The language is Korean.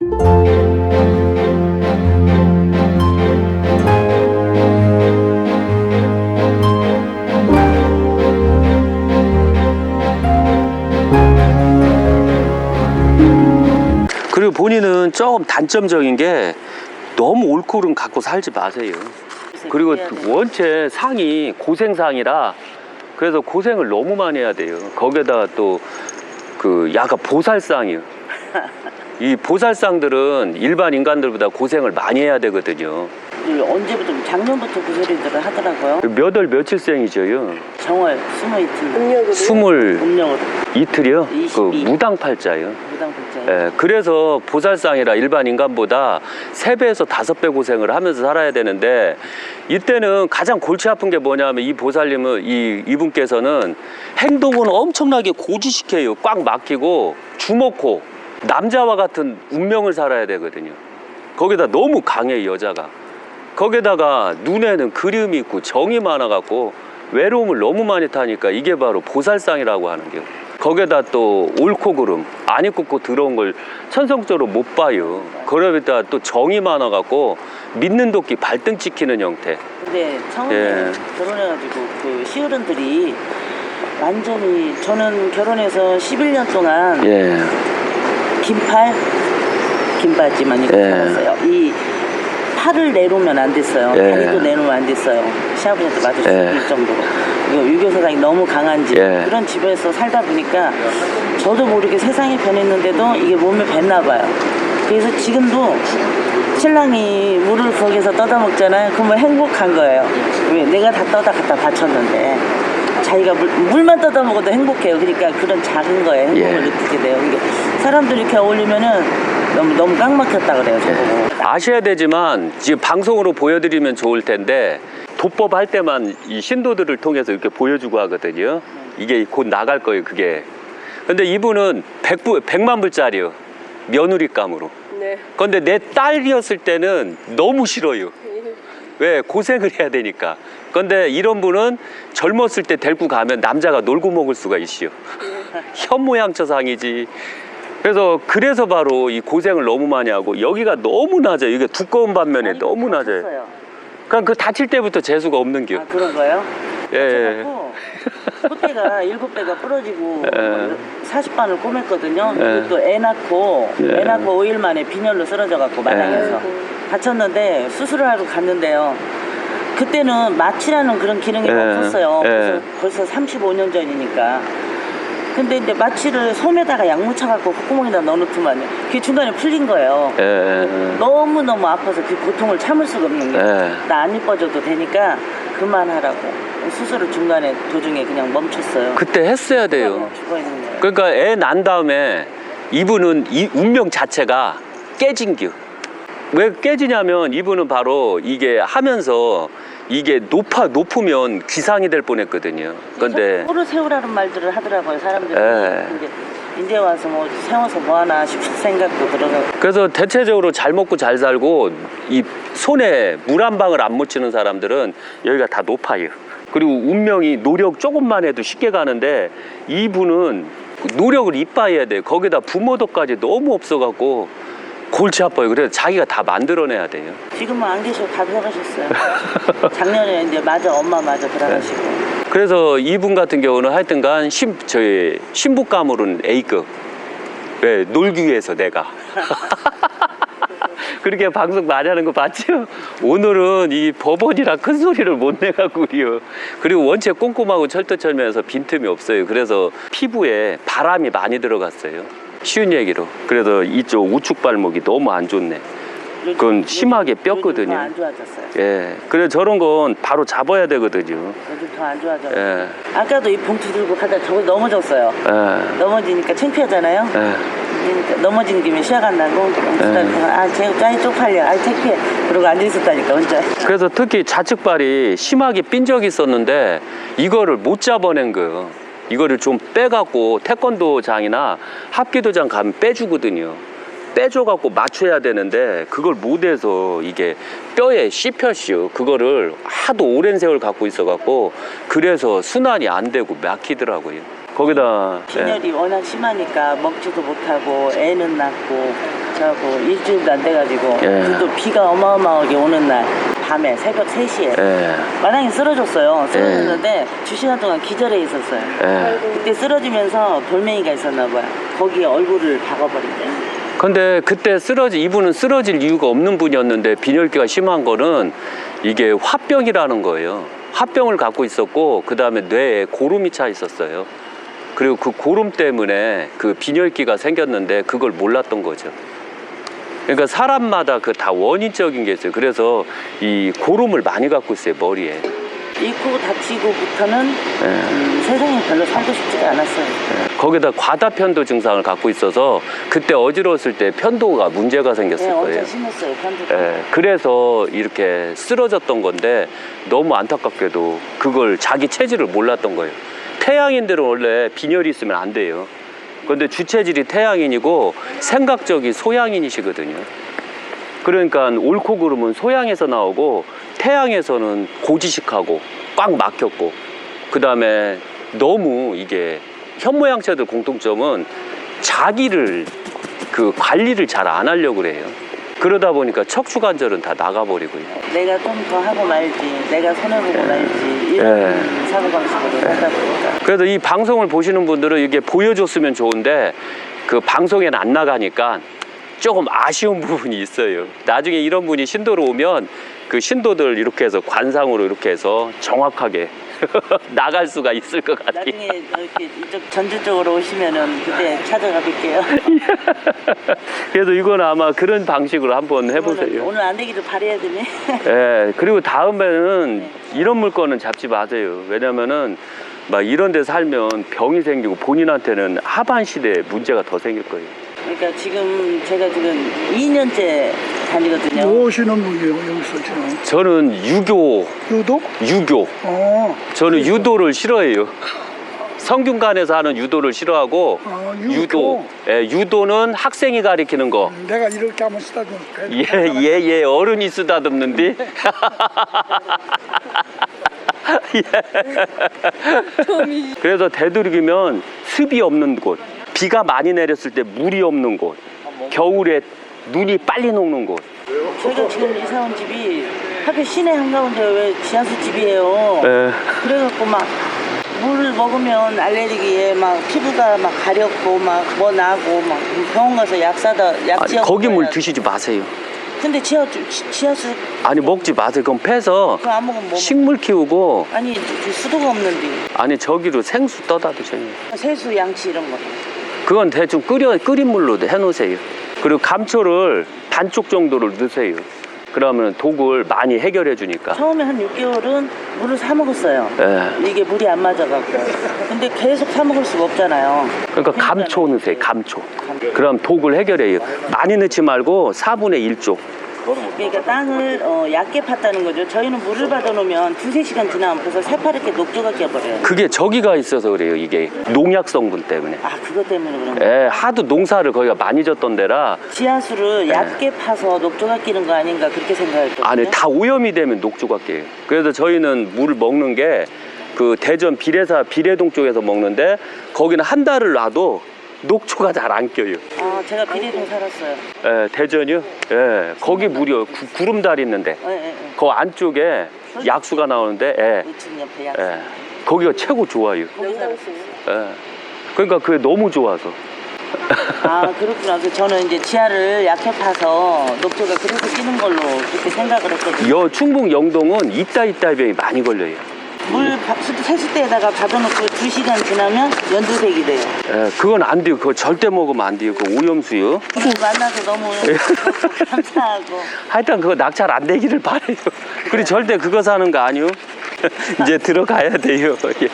그리고 본인은 조금 단점적인 게 너무 올코름 갖고 살지 마세요. 그리고 원체 상이 고생상이라 그래서 고생을 너무 많이 해야 돼요. 거기에다가 또 그 약간 보살상이요. 이 보살상들은 일반 인간들보다 고생을 많이 해야 되거든요. 언제부터 작년부터 그 소리들을 하더라고요. 몇 월 며칠생이죠요? 정월 22. 음력으로 이틀이요? 22. 그 무당팔자요. 무당팔자. 예, 그래서 보살상이라 일반 인간보다 3배에서 5배 고생을 하면서 살아야 되는데 이때는 가장 골치 아픈 게 뭐냐면 이 보살님은 이분께서는 행동은 엄청나게 고지식해요. 꽉 막히고 주먹고 남자와 같은 운명을 살아야 되거든요. 거기다 너무 강해 여자가. 거기다가 눈에는 그림이 있고 정이 많아갖고 외로움을 너무 많이 타니까 이게 바로 보살상이라고 하는 게. 거기다 또 옳고 그름 안 입고 들어온 걸 천성적으로 못 봐요. 그러다 또 정이 많아갖고 믿는 도끼 발등 찍히는 형태. 근데 처음에 결혼해가지고 그 시어른들이 완전히 저는 결혼해서 11년 동안 긴팔 긴바지만 입고 살았어요. 이 팔을 내놓으면 안 됐어요. 다리도 내놓으면 안 됐어요. 시아버지한테 맞을 수 있을 정도로. 유교사상이 너무 강한 집 그런 집에서 살다 보니까 저도 모르게 세상이 변했는데도 이게 몸에 뱄나 봐요. 그래서 지금도 신랑이 물을 거기서 떠다 먹잖아요. 그러면 행복한 거예요. 왜? 내가 다 떠다 갖다 바쳤는데 자기가 물만 떠다 먹어도 행복해요. 그러니까 그런 작은 거에 행복을 느끼게 돼요. 이게 사람들이 이렇게 어울리면은 너무 깡 막혔다 그래요. 저보고. 아셔야 되지만 지금 방송으로 보여드리면 좋을 텐데 도법 할 때만 이 신도들을 통해서 이렇게 보여주고 하거든요. 이게 곧 나갈 거예요, 그게. 근데 이분은 100만 불짜리요. 며느리감으로. 근데 내 딸이었을 때는 너무 싫어요. 왜? 고생을 해야 되니까. 근데 이런 분은 젊었을 때 데리고 가면 남자가 놀고 먹을 수가 있어요. 현모양처상이지. 그래서 바로 이 고생을 너무 많이 하고 여기가 너무 낮아요. 이게 두꺼운 반면에 너무 낮아요. 그러니까 그 다칠 때부터 재수가 없는 겨. 아, 그런 거예요? 예. 콧대가 7배가 부러지고 40반을 꼬맸거든요. 그리고 또 애 낳고 5일 만에 빈혈로 쓰러져갖고 마당에서 다쳤는데 수술을 하러 갔는데요. 그때는 마취라는 그런 기능이 없었어요. 그래서 벌써 35년 전이니까. 근데 이제 마취를 솜에다가 약 묻혀갖고 콧구멍에다 넣어놓더만요. 그게 중간에 풀린 거예요. 너무너무 아파서 그 고통을 참을 수가 없는 거예요. 나 안 이뻐져도 되니까 그만하라고. 수술을 중간에 도중에 그냥 멈췄어요. 그때 했어야 돼요. 죽어있는 거예요. 그러니까 애 난 다음에 이분은 이 운명 자체가 깨진 겨. 왜 깨지냐면 이분은 바로 이게 하면서 이게 높으면 귀상이 될 뻔했거든요. 근데 코를 세우라는 말들을 하더라고요, 사람들이. 근데 이제 와서 뭐 세워서 뭐하나 싶은 생각도 들어가고. 그래서 대체적으로 잘 먹고 잘 살고 이 손에 물 한 방울 안 묻히는 사람들은 여기가 다 높아요. 그리고 운명이 노력 조금만 해도 쉽게 가는데 이분은 노력을 이빠해야 돼요. 거기다 부모도까지 너무 없어갖고 골치 아파요. 그래서 자기가 다 만들어내야 돼요. 지금은 안 계셔. 다 돌아가셨어요. 작년에 이제 엄마 마저 돌아가시고. 그래서 이분 같은 경우는 하여튼간 저희 신부감으로는 A급. 왜? 놀기 위해서 내가. 그렇게 방송 많이 하는 거 봤죠? 오늘은 이 법원이라 큰 소리를 못 내가고요. 그리고 원체 꼼꼼하고 철두철미해서 빈틈이 없어요. 그래서 피부에 바람이 많이 들어갔어요. 쉬운 얘기로. 그래서 이쪽 우측 발목이 너무 안 좋네. 그건 심하게 뼈거든요. 더 안 좋아졌어요. 예. 그래서 저런 건 바로 잡아야 되거든요. 요즘 더 안 좋아졌어요. 아까도 이 봉투 들고 가다 저거 넘어졌어요. 넘어지니까 창피하잖아요. 그러니까 넘어진 김에 시야가 안 나고 제가 짜이 쪽팔려. 창피해. 그러고 앉아있었다니까 혼자. 그래서 특히 좌측발이 심하게 삔 적이 있었는데 이거를 못 잡아낸 거예요. 이거를 좀 빼갖고 태권도장이나 합기도장 가면 빼주거든요. 빼줘갖고 맞춰야 되는데 그걸 못해서 이게 뼈에 씹혔어요. 그거를 하도 오랜 세월 갖고 있어갖고 그래서 순환이 안 되고 막히더라고요. 거기다 빈혈이 워낙 심하니까 먹지도 못하고 애는 낳고 그래갖고 일주일도 안 돼가지고 예. 또 비가 어마어마하게 오는 날 밤에 새벽 3시에 예. 마당에 쓰러졌어요. 쓰러졌는데 2시간 동안 기절해 있었어요. 예. 그때 쓰러지면서 돌멩이가 있었나 봐요. 거기에 얼굴을 박아버린대요. 근데 그때 이분은 쓰러질 이유가 없는 분이었는데 빈혈기가 심한 거는 이게 화병이라는 거예요. 화병을 갖고 있었고 그 다음에 뇌에 고름이 차 있었어요. 그리고 그 고름 때문에 그 빈혈기가 생겼는데 그걸 몰랐던 거죠. 그러니까 사람마다 그 다 원인적인 게 있어요. 그래서 이 고름을 많이 갖고 있어요, 머리에. 잃고 다치고부터는 세상에 별로 살고 싶지가 않았어요. 거기다 과다편도 증상을 갖고 있어서 그때 어지러웠을 때 편도가 문제가 생겼을 네, 거예요. 엄청 심했어요, 편도. 그래서 이렇게 쓰러졌던 건데 너무 안타깝게도 그걸 자기 체질을 몰랐던 거예요. 태양인들은 원래 빈혈이 있으면 안 돼요. 그런데 주체질이 태양인이고 생각적이 소양인이시거든요. 그러니까 옳고 그름은 소양에서 나오고 태양에서는 고지식하고 꽉 막혔고 그 다음에 너무 이게 현모양체들 공통점은 자기를 그 관리를 잘 안 하려고 그래요. 그러다 보니까 척추관절은 다 나가버리고요. 내가 좀 더 하고 말지, 내가 손해보고 말지 이런 사고방식으로 하다 보니까. 그래서 이 방송을 보시는 분들은 이게 보여줬으면 좋은데 그 방송에는 안 나가니까 조금 아쉬운 부분이 있어요. 나중에 이런 분이 신도로 오면 그 신도들 이렇게 해서 관상으로 이렇게 해서 정확하게 나갈 수가 있을 것 같아요. 나중에 이렇게 이쪽 전주 쪽으로 오시면은 그때 찾아가 뵐게요. 그래서 이건 아마 그런 방식으로 한번 해보세요. 오늘 안 되기를 바래야 되네. 예, 그리고 다음에는 이런 물건은 잡지 마세요. 왜냐면은 막 이런 데 살면 병이 생기고 본인한테는 하반시대에 문제가 더 생길 거예요. 그러니까 지금 제가 지금 2년째 다니거든요. 뭐 하시는 분이에요, 여기서 지금? 저는 유교. 유도? 저는 유도를 싫어해요. 성균관에서 하는 유도를 싫어하고 유도. 예, 유도는 학생이 가리키는 거. 내가 이렇게 한번 쓰다듬어. 예, 어른이 쓰다듬는디. 그래서 되도록이면 습이 없는 곳, 비가 많이 내렸을 때 물이 없는 곳, 겨울에 눈이 빨리 녹는 곳. 저희가 지금 이사 온 집이 하필 시내 한가운데 왜 지하수 집이에요. 예. 그래갖고 막 물 먹으면 알레르기에 막 피부가 막 가렵고 막 뭐 나고 막 병원 가서 약 사다 약 지어. 거기 물 드시지 마세요. 근데 지하수 아니 먹지 마세요. 그럼 패서 그거 안 먹으면 뭐 식물 키우고 아니 그 수도가 없는데 아니 저기로 생수 떠다 드셔요. 세수 양치 이런 거. 그건 대충 끓인 물로 해놓으세요. 그리고 감초를 반쪽 정도를 넣으세요. 그러면 독을 많이 해결해 주니까. 처음에 한 6개월은 물을 사 먹었어요. 예. 이게 물이 안 맞아갖고. 근데 계속 사 먹을 수가 없잖아요. 그러니까 감초 넣으세요. 감초. 그럼 독을 해결해요. 많이 넣지 말고 4분의 1쪽. 그러니까 땅을 얕게 팠다는 거죠. 저희는 물을 받아놓으면 2-3시간 지나면 벌써 새파랗게 녹조가 껴버려요. 그게 저기가 있어서 그래요. 이게 농약 성분 때문에. 아 그것 때문에 그런 거예요? 예, 하도 농사를 거기가 많이 졌던 데라. 지하수를 얕게 파서 녹조가 끼는 거 아닌가 그렇게 생각했거든요. 안에 다 오염이 되면 녹조가 깨요. 그래서 저희는 물을 먹는 게 그 대전 비례동 쪽에서 먹는데 거기는 한 달을 놔도 녹초가 잘 안 껴요. 아 제가 비례동 살았어요. 예, 대전이요? 예, 거기 무려 구름다리 있는데 예. 그 안쪽에 약수가 나오는데 예, 의층 옆에 약. 예, 거기가 최고 좋아요. 거기 살았어요. 예, 그러니까 그게 너무 좋아서. 아 그렇구나. 저는 이제 지하를 약해 파서 녹조가 그래서 끼는 걸로 그렇게 생각을 했거든요. 충북 영동은 이따 병이 많이 걸려요. 물 세수대에다가 받아놓고 2시간 지나면 연두색이 돼요. 예, 그건 안 돼요. 그거 절대 먹으면 안 돼요. 그거 오염수요. 오늘 만나서 너무 감사하고. 하여튼 그거 낙찰 안 되기를 바래요. 그리고 절대 그거 사는 거 아니요. 이제 들어가야 돼요. 예.